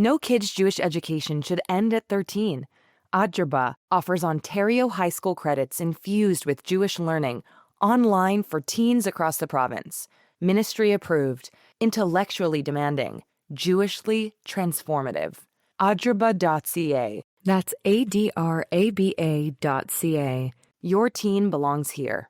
No kid's Jewish education should end at 13. Adjerba offers Ontario high school credits infused with Jewish learning online for teens across the province. Ministry approved, intellectually demanding, Jewishly transformative. Adjerba.ca. That's ADRABA.ca. Your teen belongs here.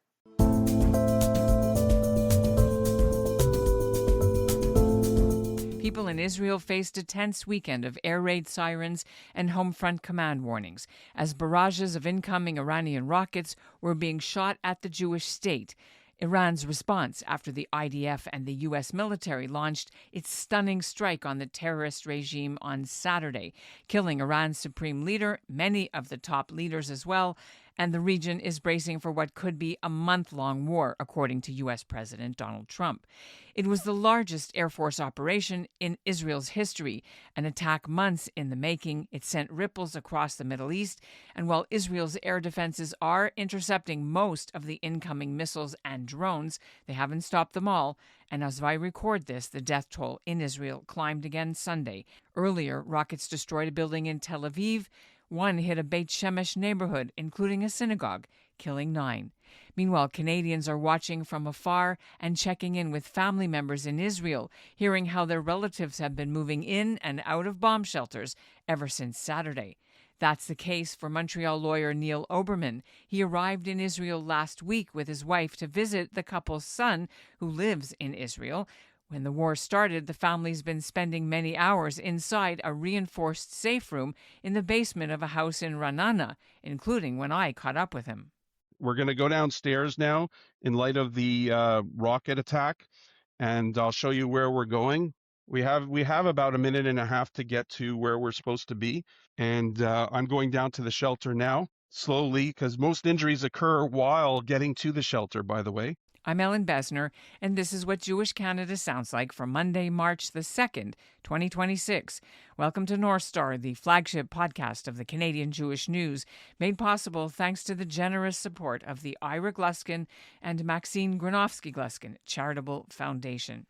People in Israel faced a tense weekend of air raid sirens and home front command warnings as barrages of incoming Iranian rockets were being shot at the Jewish state. Iran's response after the IDF and the U.S. military launched its stunning strike on the terrorist regime on Saturday, killing Iran's supreme leader, many of the top leaders as well, and the region is bracing for what could be a month-long war, according to U.S. President Donald Trump. It was the largest Air Force operation in Israel's history, an attack months in the making. It sent ripples across the Middle East, and while Israel's air defenses are intercepting most of the incoming missiles and drones, they haven't stopped them all. And as I record this, the death toll in Israel climbed again Sunday. Earlier, rockets destroyed a building in Tel Aviv. One hit a Beit Shemesh neighborhood, including a synagogue, killing 9. Meanwhile, Canadians are watching from afar and checking in with family members in Israel, hearing how their relatives have been moving in and out of bomb shelters ever since Saturday. That's the case for Montreal lawyer Neil Oberman. He arrived in Israel last week with his wife to visit the couple's son, who lives in Israel. When the war started, the family's been spending many hours inside a reinforced safe room in the basement of a house in Ra'anana, including when I caught up with him. We're going to go downstairs now in light of the rocket attack, and I'll show you where we're going. We have about a minute and a half to get to where we're supposed to be, and I'm going down to the shelter now, slowly, because most injuries occur while getting to the shelter, by the way. I'm Ellin Bessner, and this is what Jewish Canada sounds like for Monday, March the 2nd, 2026. Welcome to North Star, the flagship podcast of the Canadian Jewish News, made possible thanks to the generous support of the Ira Gluskin and Maxine Granovsky-Gluskin Charitable Foundation.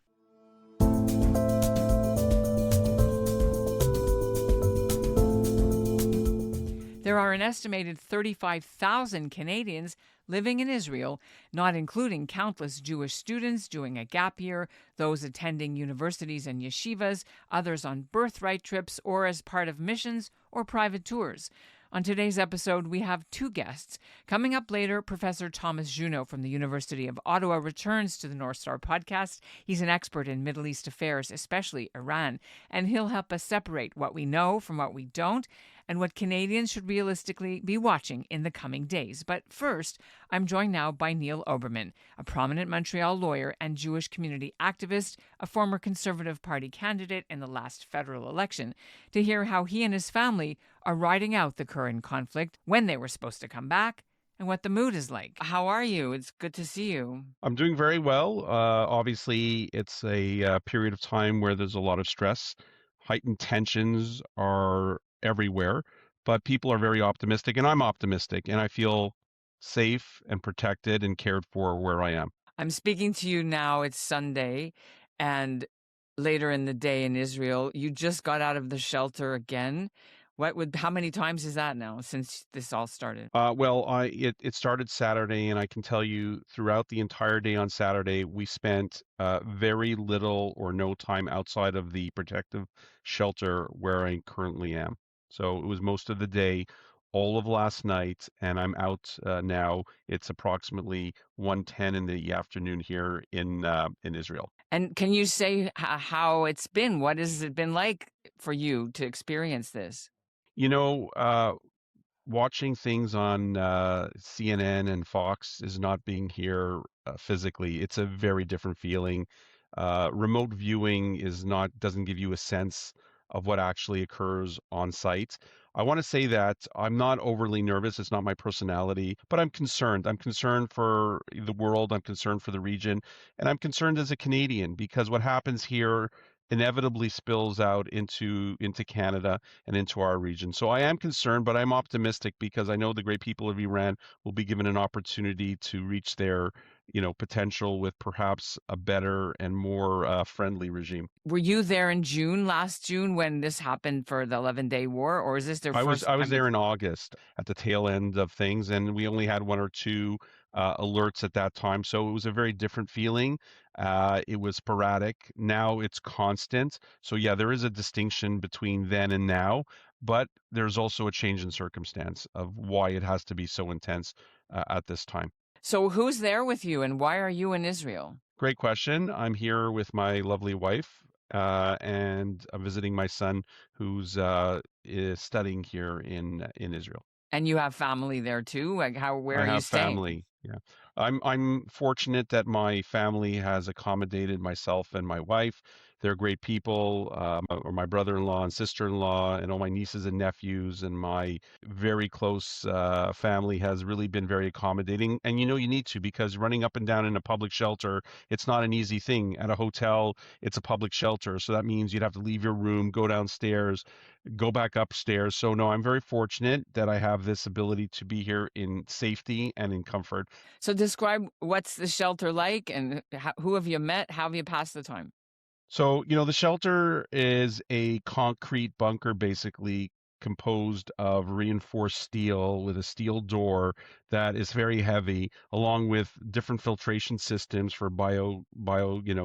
There are an estimated 35,000 Canadians living in Israel, not including countless Jewish students doing a gap year, those attending universities and yeshivas, others on birthright trips or as part of missions or private tours. On today's episode, we have 2 guests. Coming up later, Professor Thomas Junot from the University of Ottawa returns to the North Star podcast. He's an expert in Middle East affairs, especially Iran, and he'll help us separate what we know from what we don't and what Canadians should realistically be watching in the coming days. But first, I'm joined now by Neil Oberman, a prominent Montreal lawyer and Jewish community activist, a former Conservative Party candidate in the last federal election, to hear how he and his family are riding out the current conflict, when they were supposed to come back, and what the mood is like. How are you? It's good to see you. I'm doing very well. Obviously, it's a period of time where there's a lot of stress. Heightened tensions are everywhere, but people are very optimistic, and I'm optimistic, and I feel safe and protected and cared for where I am. I'm speaking to you now. It's Sunday, and later in the day in Israel, you just got out of the shelter again. How many times is that now since this all started? It started Saturday, and I can tell you throughout the entire day on Saturday, we spent very little or no time outside of the protective shelter where I currently am. So it was most of the day, all of last night, and I'm out now. It's approximately 1:10 in the afternoon here in Israel. And can you say how it's been? What has it been like for you to experience this? You know, watching things on CNN and Fox is not being here physically. It's a very different feeling. Remote viewing doesn't give you a sense of what actually occurs on site. I want to say that I'm not overly nervous. It's not my personality, but I'm concerned. I'm concerned for the world. I'm concerned for the region, and I'm concerned as a Canadian because what happens here inevitably spills out into Canada and into our region. So I am concerned, but I'm optimistic because I know the great people of Iran will be given an opportunity to reach their potential with perhaps a better and more friendly regime. Were you there in June, last June, when this happened for the 11-day war, or is this their I was first I was time? there in August at the tail end of things, and we only had one or two alerts at that time, so it was a very different feeling. It was sporadic. Now it's constant. So yeah, there is a distinction between then and now, but there's also a change in circumstance of why it has to be so intense at this time. So who's there with you, and why are you in Israel? Great question. I'm here with my lovely wife, and I'm visiting my son, who's is studying here in Israel. And you have family there too? Like, where I are you have staying? family. Yeah. I'm fortunate that my family has accommodated myself and my wife. They're great people, or my brother-in-law and sister-in-law, and all my nieces and nephews, and my very close family has really been very accommodating. And you need to, because running up and down in a public shelter, it's not an easy thing. At a hotel, it's a public shelter, so that means you'd have to leave your room, go downstairs, go back upstairs. So no, I'm very fortunate that I have this ability to be here in safety and in comfort. So describe what's the shelter like, and who have you met? How have you passed the time? So, the shelter is a concrete bunker basically composed of reinforced steel with a steel door that is very heavy, along with different filtration systems for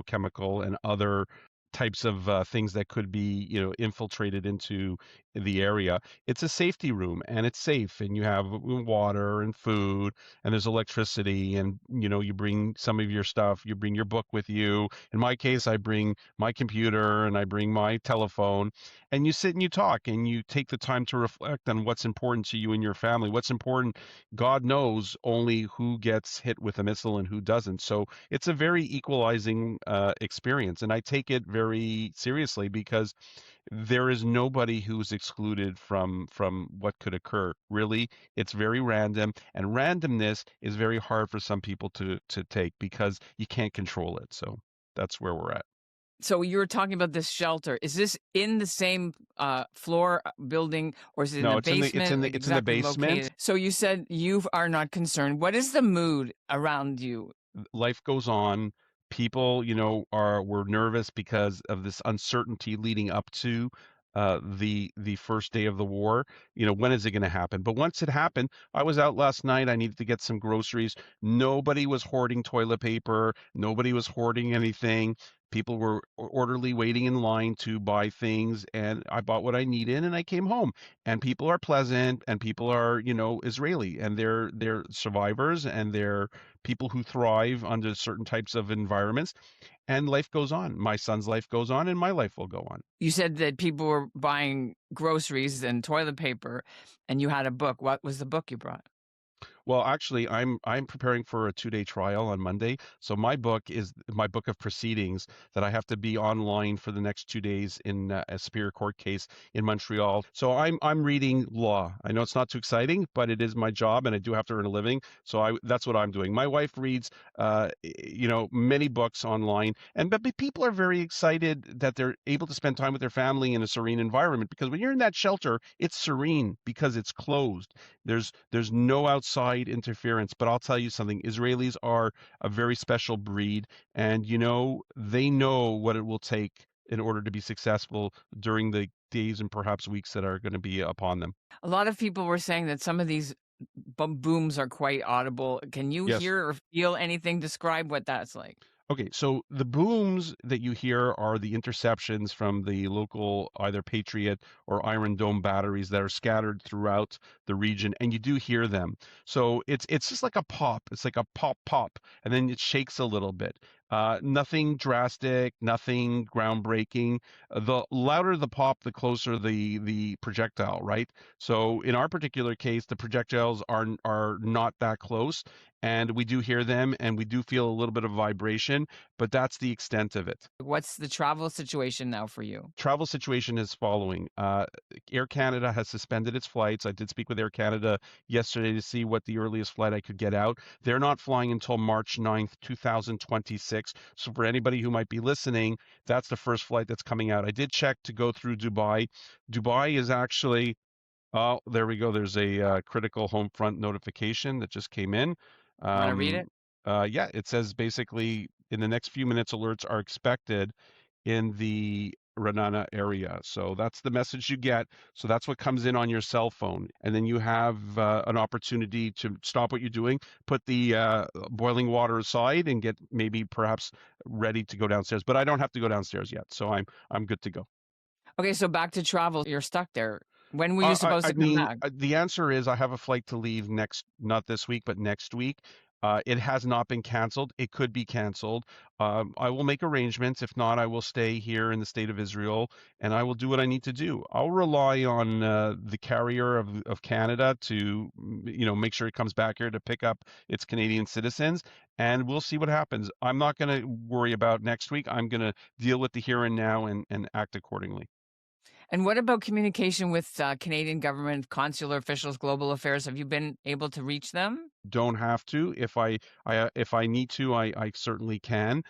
chemical and other types of things that could be, infiltrated into the area. It's a safety room, and it's safe, and you have water and food, and there's electricity, and you bring some of your stuff, you bring your book with you. In my case, I bring my computer and I bring my telephone, and you sit and you talk and you take the time to reflect on what's important to you and your family. What's important, God knows only who gets hit with a missile and who doesn't. So it's a very equalizing experience, and I take it very seriously because there is nobody who's excluded from what could occur. Really, it's very random, and randomness is very hard for some people to take because you can't control it. So that's where we're at. So you were talking about this shelter. Is this in the same floor building, or is it in No, the it's in the it's in basement? the Like, it's in the exactly basement. located? So you said you are not concerned. What is the mood around you? Life goes on. People, were nervous because of this uncertainty leading up to the first day of the war. When is it going to happen? But once it happened, I was out last night. I needed to get some groceries. Nobody was hoarding toilet paper. Nobody was hoarding anything. People were orderly waiting in line to buy things, and I bought what I needed, and I came home. And people are pleasant, and people are, Israeli, and they're survivors, and they're people who thrive under certain types of environments, and life goes on. My son's life goes on, and my life will go on. You said that people were buying groceries and toilet paper, and you had a book. What was the book you brought? Well, actually, I'm preparing for a 2-day trial on Monday. So my book is my book of proceedings that I have to be online for the next 2 days in a superior court case in Montreal. So I'm reading law. I know it's not too exciting, but it is my job, and I do have to earn a living. So that's what I'm doing. My wife reads, many books online, and but people are very excited that they're able to spend time with their family in a serene environment, because when you're in that shelter, it's serene because it's closed. There's no outside interference. But I'll tell you something, Israelis are a very special breed, and they know what it will take in order to be successful during the days and perhaps weeks that are going to be upon them. A lot of people were saying that some of these booms are quite audible. Can you Yes. hear or feel anything? Describe what that's like. Okay, so the booms that you hear are the interceptions from the local either Patriot or Iron Dome batteries that are scattered throughout the region, and you do hear them. So it's just like a pop. It's like a pop pop, and then it shakes a little bit. Nothing drastic, nothing groundbreaking. The louder the pop, the closer the projectile, right? So in our particular case, the projectiles are not that close, and we do hear them, and we do feel a little bit of vibration, but that's the extent of it. What's the travel situation now for you? Travel situation is following. Air Canada has suspended its flights. I did speak with Air Canada yesterday to see what the earliest flight I could get out. They're not flying until March 9th, 2026. So for anybody who might be listening, that's the first flight that's coming out. I did check to go through Dubai. Dubai is actually, oh, there we go. There's a critical home front notification that just came in. Want to read Um, it? Yeah, it says basically in the next few minutes, alerts are expected in the Renana area. So that's the message you get. So that's what comes in on your cell phone. And then you have an opportunity to stop what you're doing, put the boiling water aside, and get maybe perhaps ready to go downstairs. But I don't have to go downstairs yet, so I'm good to go. Okay, so back to travel. You're stuck there. When were you supposed I to come mean, back? the answer is I have a flight to leave next, not this week, but next week. It has not been canceled. It could be canceled. I will make arrangements. If not, I will stay here in the state of Israel and I will do what I need to do. I'll rely on the carrier of Canada to, make sure it comes back here to pick up its Canadian citizens, and we'll see what happens. I'm not going to worry about next week. I'm going to deal with the here and now and act accordingly. And what about communication with Canadian government, consular officials, global affairs? Have you been able to reach them? Don't have to. If I need to, I certainly can.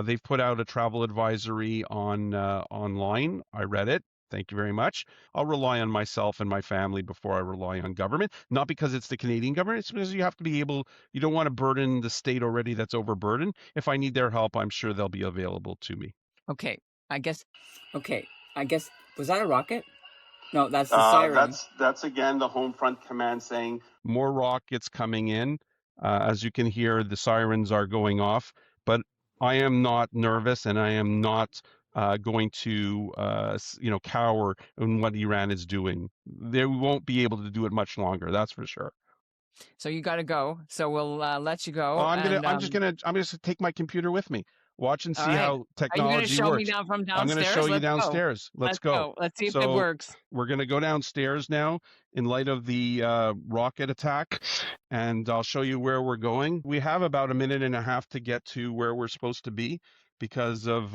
They've put out a travel advisory on online. I read it. Thank you very much. I'll rely on myself and my family before I rely on government. Not because it's the Canadian government, it's because you have to be able, you don't want to burden the state already that's overburdened. If I need their help, I'm sure they'll be available to me. Okay, I guess. Okay, I guess. Was that a rocket? No, that's the siren. That's again the home front command saying more rockets coming in. As you can hear, the sirens are going off, but I am not nervous and I am not going to cower in what Iran is doing. They won't be able to do it much longer. That's for sure. So you got to go. So we'll let you Oh, go. And I'm just gonna take my computer with me. Watch and all see right, how are you going to technology show me works. down from I'm gonna show downstairs? you Let's go. downstairs. Let's Let's go. go. Let's see if it So works. we're gonna go downstairs now in light of the rocket attack, and I'll show you where we're going. We have about a minute and a half to get to where we're supposed to be because of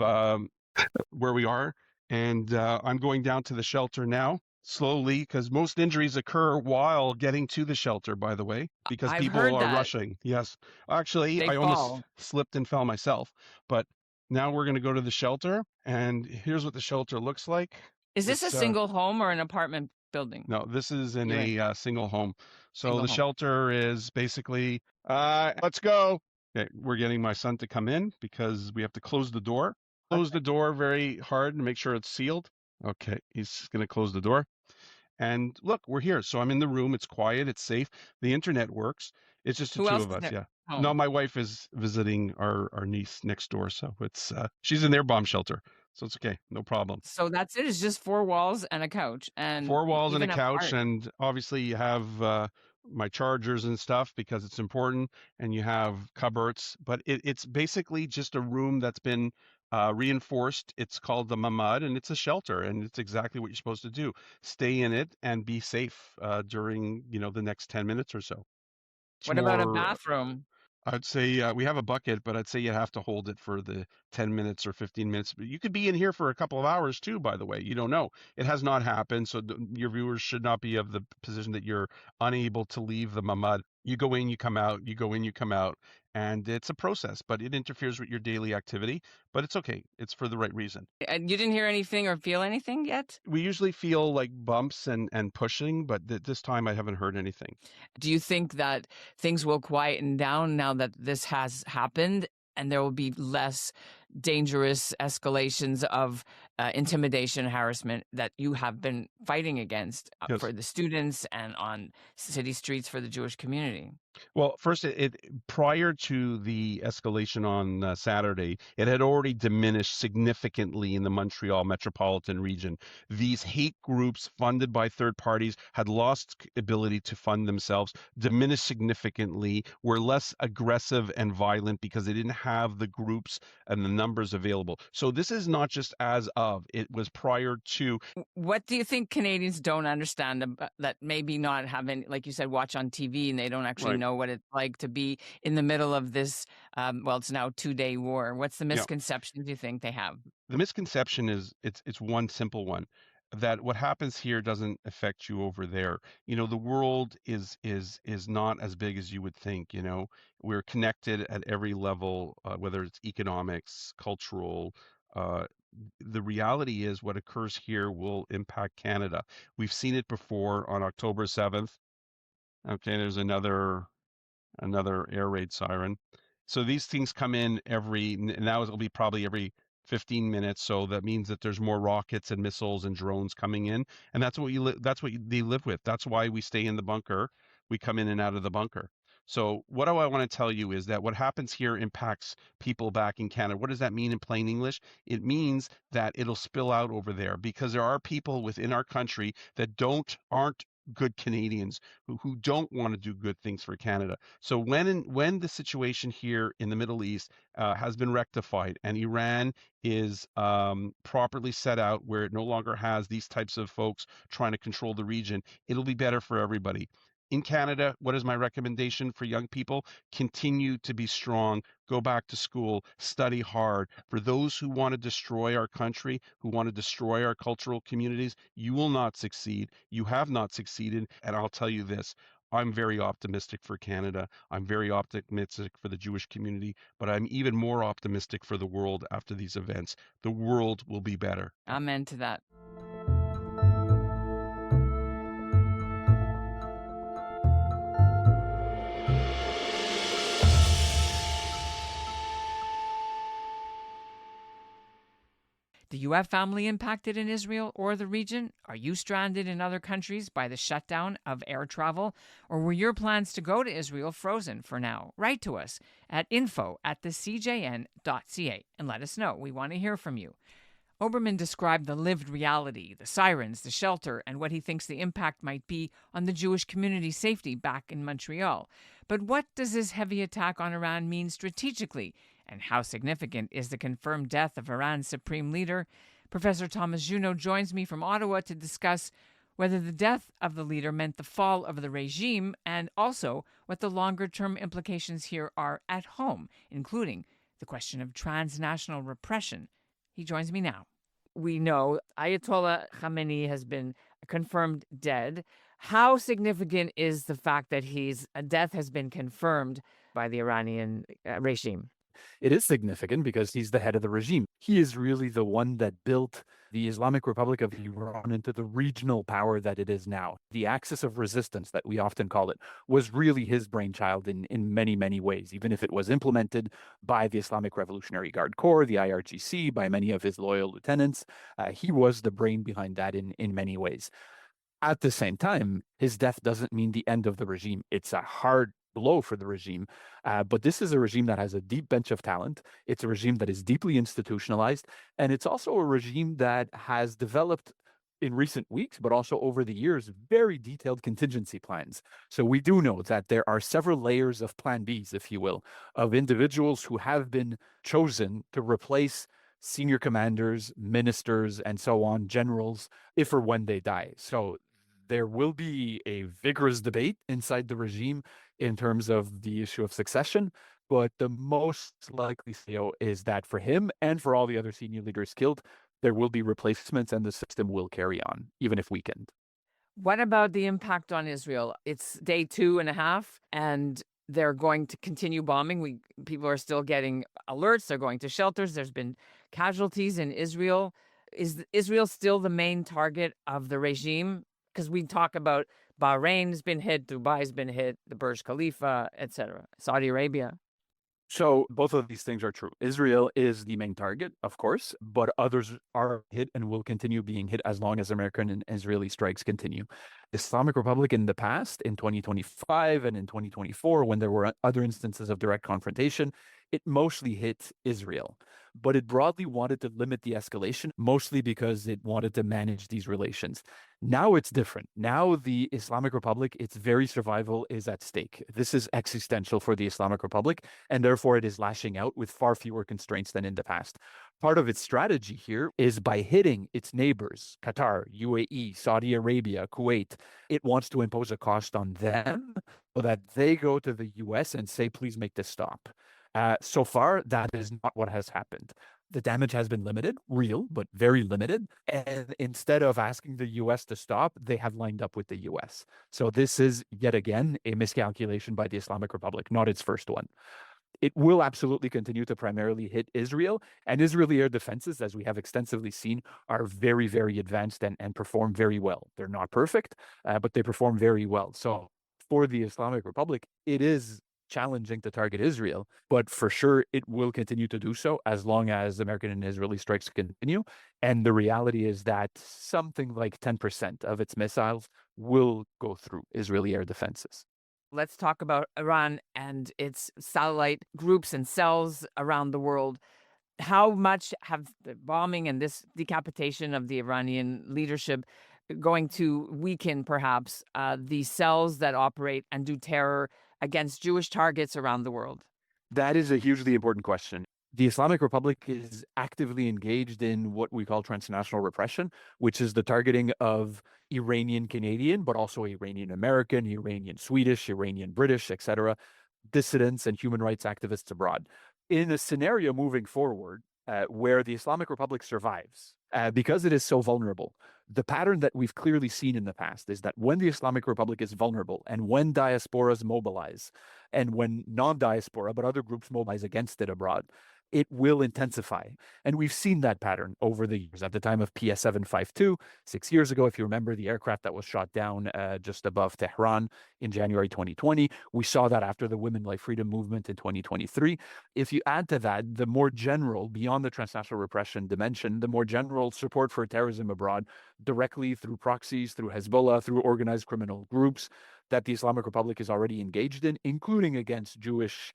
where we are. And I'm going down to the shelter now, slowly, because most injuries occur while getting to the shelter, by the way, because I've people heard are that rushing. Yes. Actually, they I almost fall. slipped and fell myself. But now we're going to go to the shelter, and here's what the shelter looks like. Is this a It's single home or an apartment building no, this is in you're in? a single home. So Single the home. shelter is basically, let's go. Okay, we're getting my son to come in because we have to close the door. Close the door very hard and make sure it's sealed. Okay, he's going to close the door. And look, we're here. So I'm in the room. It's quiet. It's safe. The internet works. It's just the Who two else of is us. there? Yeah. No, Home. my wife is visiting our niece next door. So it's she's in their bomb shelter. So it's okay. No problem. So that's it. It's just four walls and a couch, and Four you walls and a even have couch, art. and obviously you have my chargers and stuff because it's important, and you have cupboards. But it's basically just a room that's been reinforced. It's called the mamad, and it's a shelter, and it's exactly what you're supposed to do: stay in it and be safe during the next 10 minutes or so. It's What about a more bathroom? I'd say we have a bucket, but I'd say you have to hold it for the 10 minutes or 15 minutes. But you could be in here for a couple of hours too, by the way. You don't know. It has not happened. So your viewers should not be of the position that you're unable to leave the mamad. You go in, you come out, you go in, you come out. And it's a process, but it interferes with your daily activity. But it's okay. It's for the right reason. And you didn't hear anything or feel anything yet? We usually feel like bumps and pushing, but this time I haven't heard anything. Do you think that things will quieten down now that this has happened and there will be less dangerous escalations of intimidation, harassment that you have been fighting against Yes. for the students and on city streets for the Jewish community? Well, first, prior to the escalation on Saturday, it had already diminished significantly in the Montreal metropolitan region. These hate groups funded by third parties had lost ability to fund themselves, diminished significantly, were less aggressive and violent because they didn't have the groups and the numbers available. So this is not just as of, it was prior to. What do you think Canadians don't understand that maybe not having, like you said, watch on TV and they don't actually Right. know what it's like to be in the middle of this, well, it's now 2-day war. What's the Yeah. misconceptions you think they have? The misconception is it's one simple one, that what happens here doesn't affect you over there. The world is not as big as you would think. We're connected at every level, whether it's economics, cultural. The reality is what occurs here will impact Canada. We've seen it before on October 7th. Okay, there's another air raid siren. So these things come in now it'll be probably every 15 minutes. So that means that there's more rockets and missiles and drones coming in, and they live with. That's why we stay in the bunker. We come in and out of the bunker. So what do I want to tell you is that what happens here impacts people back in Canada. What does that mean in plain English? It means that it'll spill out over there because there are people within our country that aren't good Canadians who don't want to do good things for Canada. So when the situation here in the Middle East has been rectified and Iran is properly set out where it no longer has these types of folks trying to control the region, it'll be better for everybody. In Canada, what is my recommendation for young people? Continue to be strong, go back to school, study hard. For those who want to destroy our country, who want to destroy our cultural communities, you will not succeed. You have not succeeded. And I'll tell you this, I'm very optimistic for Canada. I'm very optimistic for the Jewish community, but I'm even more optimistic for the world after these events. The world will be better. Amen to that. Do you have family impacted in Israel or the region? Are you stranded in other countries by the shutdown of air travel? Or were your plans to go to Israel frozen for now? Write to us at info@thecjn.ca and let us know. We want to hear from you. Oberman described the lived reality, the sirens, the shelter, and what he thinks the impact might be on the Jewish community's safety back in Montreal. But what does this heavy attack on Iran mean strategically? And how significant is the confirmed death of Iran's supreme leader? Professor Thomas Junot joins me from Ottawa to discuss whether the death of the leader meant the fall of the regime and also what the longer-term implications here are at home, including the question of transnational repression. He joins me now. We know Ayatollah Khamenei has been confirmed dead. How significant is the fact that his death has been confirmed by the Iranian regime? It is significant because he's the head of the regime. He is really the one that built the Islamic Republic of Iran into the regional power that it is now. The axis of resistance that we often call it was really his brainchild in many, many ways, even if it was implemented by the Islamic Revolutionary Guard Corps, the IRGC, by many of his loyal lieutenants. He was the brain behind that in many ways. At the same time, his death doesn't mean the end of the regime. It's a hard blow for the regime. But this is a regime that has a deep bench of talent. It's a regime that is deeply institutionalized. And it's also a regime that has developed in recent weeks, but also over the years, very detailed contingency plans. So we do know that there are several layers of plan Bs, if you will, of individuals who have been chosen to replace senior commanders, ministers, and so on, generals, if or when they die. So there will be a vigorous debate inside the regime in terms of the issue of succession, but the most likely scenario is that for him and for all the other senior leaders killed, there will be replacements and the system will carry on, even if weakened. What about the impact on Israel? It's day 2.5, and they're going to continue bombing. People are still getting alerts. They're going to shelters. There's been casualties in Israel. Is Israel still the main target of the regime? Because we talk about Bahrain's been hit, Dubai's been hit, the Burj Khalifa, etc., Saudi Arabia. So both of these things are true. Israel is the main target, of course, but others are hit and will continue being hit as long as American and Israeli strikes continue. Islamic Republic in the past, in 2025 and in 2024, when there were other instances of direct confrontation, it mostly hit Israel. But it broadly wanted to limit the escalation, mostly because it wanted to manage these relations. Now it's different. Now the Islamic Republic, its very survival is at stake. This is existential for the Islamic Republic, and therefore it is lashing out with far fewer constraints than in the past. Part of its strategy here is by hitting its neighbors, Qatar, UAE, Saudi Arabia, Kuwait, it wants to impose a cost on them so that they go to the US and say, please make this stop. So far, that is not what has happened. The damage has been limited, real, but very limited. And instead of asking the US to stop, they have lined up with the US. So this is, yet again, a miscalculation by the Islamic Republic, not its first one. It will absolutely continue to primarily hit Israel, and Israeli air defenses, as we have extensively seen, are very, very advanced and perform very well. They're not perfect, but they perform very well. So for the Islamic Republic, it is challenging to target Israel, but for sure it will continue to do so as long as American and Israeli strikes continue. And the reality is that something like 10% of its missiles will go through Israeli air defenses. Let's talk about Iran and its satellite groups and cells around the world. How much have the bombing and this decapitation of the Iranian leadership going to weaken, perhaps, the cells that operate and do terror against Jewish targets around the world? That is a hugely important question. The Islamic Republic is actively engaged in what we call transnational repression, which is the targeting of Iranian Canadian, but also Iranian American, Iranian Swedish, Iranian British, etc., dissidents and human rights activists abroad. In a scenario moving forward where the Islamic Republic survives, because it is so vulnerable, the pattern that we've clearly seen in the past is that when the Islamic Republic is vulnerable and when diasporas mobilize and when non-diaspora, but other groups mobilize against it abroad, it will intensify. And we've seen that pattern over the years. At the time of PS 752, 6 years ago, if you remember the aircraft that was shot down just above Tehran in January 2020, we saw that after the Women Life Freedom movement in 2023. If you add to that the more general, beyond the transnational repression dimension, the more general support for terrorism abroad, directly through proxies, through Hezbollah, through organized criminal groups that the Islamic Republic is already engaged in, including against Jewish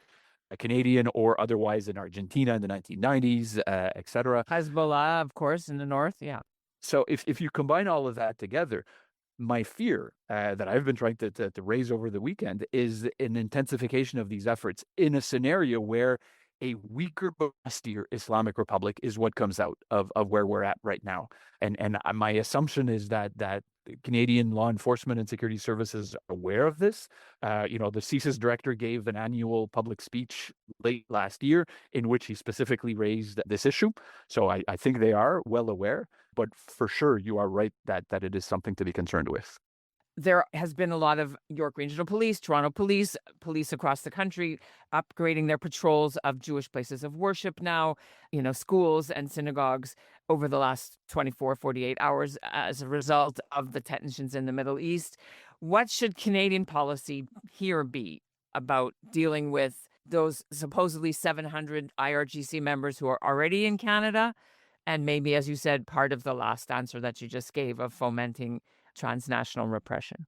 Canadian or otherwise in Argentina in the 1990s, etc. Hezbollah, of course, in the north. Yeah. So if you combine all of that together, my fear that I've been trying to raise over the weekend is an intensification of these efforts in a scenario where a weaker but rustier Islamic Republic is what comes out of where we're at right now. And my assumption is that Canadian law enforcement and security services are aware of this. The CSIS director gave an annual public speech late last year in which he specifically raised this issue. So I think they are well aware, but for sure you are right that it is something to be concerned with. There has been a lot of York Regional Police, Toronto Police, police across the country upgrading their patrols of Jewish places of worship now, schools and synagogues over the last 24, 48 hours as a result of the tensions in the Middle East. What should Canadian policy here be about dealing with those supposedly 700 IRGC members who are already in Canada? And maybe, as you said, part of the last answer that you just gave of fomenting transnational repression.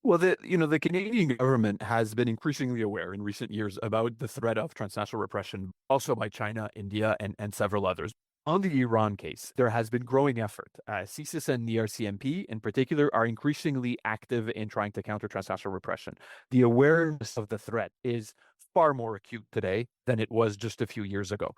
Well, the Canadian government has been increasingly aware in recent years about the threat of transnational repression, also by China, India, and several others. On the Iran case, there has been growing effort. CSIS and the RCMP, in particular, are increasingly active in trying to counter transnational repression. The awareness of the threat is far more acute today than it was just a few years ago.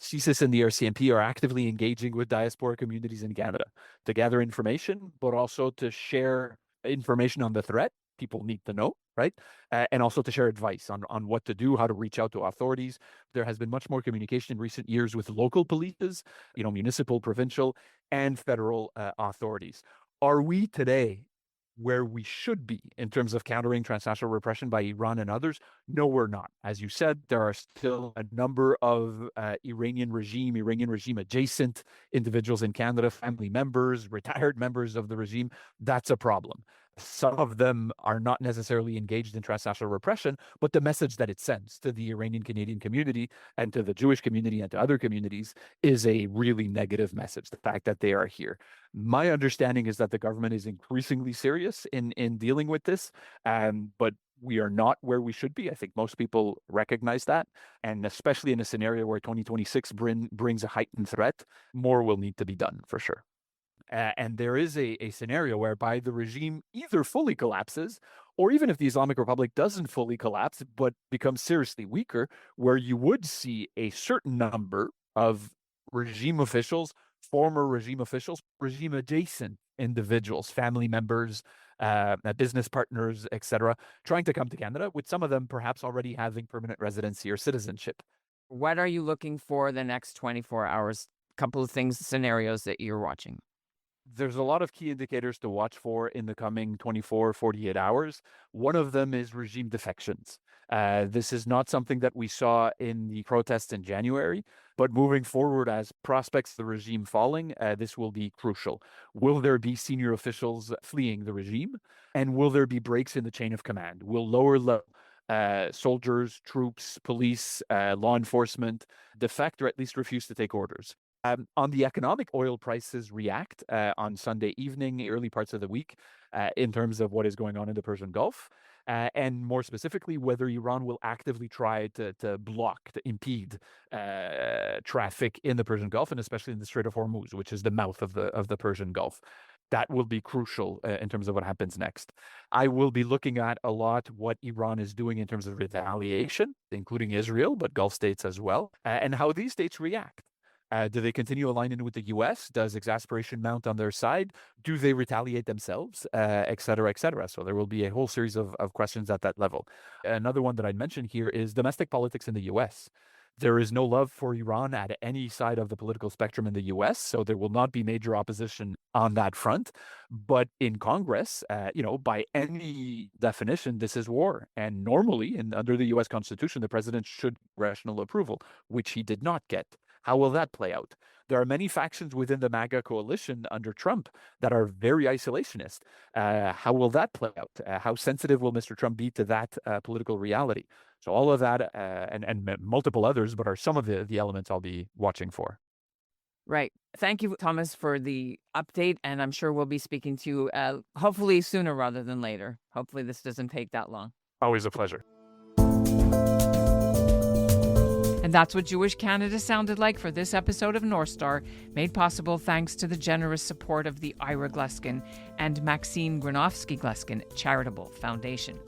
CSIS and the RCMP are actively engaging with diaspora communities in Canada to gather information, but also to share information on the threat people need to know, right? And also to share advice on what to do, how to reach out to authorities. There has been much more communication in recent years with local polices, municipal, provincial, and federal authorities. Are we today where we should be in terms of countering transnational repression by Iran and others? No, we're not. As you said, there are still a number of Iranian regime adjacent individuals in Canada, family members, retired members of the regime. That's a problem. Some of them are not necessarily engaged in transnational repression, but the message that it sends to the Iranian Canadian community and to the Jewish community and to other communities is a really negative message, the fact that they are here. My understanding is that the government is increasingly serious in dealing with this, but we are not where we should be. I think most people recognize that. And especially in a scenario where 2026 brings a heightened threat, more will need to be done for sure. And there is a scenario whereby the regime either fully collapses, or even if the Islamic Republic doesn't fully collapse, but becomes seriously weaker, where you would see a certain number of regime officials, former regime officials, regime adjacent individuals, family members, business partners, etc., trying to come to Canada, with some of them perhaps already having permanent residency or citizenship. What are you looking for the next 24 hours? Couple of things, scenarios that you're watching. There's a lot of key indicators to watch for in the coming 24, 48 hours. One of them is regime defections. This is not something that we saw in the protests in January, but moving forward as prospects of the regime falling, this will be crucial. Will there be senior officials fleeing the regime? And will there be breaks in the chain of command? Will lower level soldiers, troops, police, law enforcement defect or at least refuse to take orders. On the economic, oil prices react on Sunday evening, early parts of the week, in terms of what is going on in the Persian Gulf. And more specifically, whether Iran will actively try to block, to impede traffic in the Persian Gulf, and especially in the Strait of Hormuz, which is the mouth of the Persian Gulf. That will be crucial in terms of what happens next. I will be looking at a lot what Iran is doing in terms of retaliation, including Israel, but Gulf states as well, and how these states react. Do they continue aligning with the U.S.? Does exasperation mount on their side? Do they retaliate themselves? Et cetera, et cetera. So there will be a whole series of questions at that level. Another one that I'd mention here is domestic politics in the U.S. There is no love for Iran at any side of the political spectrum in the U.S., so there will not be major opposition on that front. But in Congress, by any definition, this is war. And normally, under the U.S. Constitution, the president should get congressional approval, which he did not get. How will that play out? There are many factions within the MAGA coalition under Trump that are very isolationist. How will that play out? How sensitive will Mr. Trump be to that political reality? So all of that and multiple others, but are some of the elements I'll be watching for. Right. Thank you, Thomas, for the update. And I'm sure we'll be speaking to you hopefully sooner rather than later. Hopefully this doesn't take that long. Always a pleasure. And that's what Jewish Canada sounded like for this episode of North Star, made possible thanks to the generous support of the Ira Gluskin and Maxine Granovsky-Gluskin Charitable Foundation.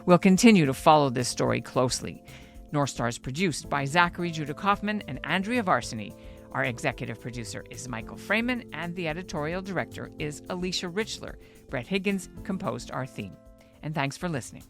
We'll continue to follow this story closely. North Star is produced by Zachary Judah Kaufman and Andrea Varsany. Our executive producer is Michael Freeman, and the editorial director is Alicia Richler. Brett Higgins composed our theme. And thanks for listening.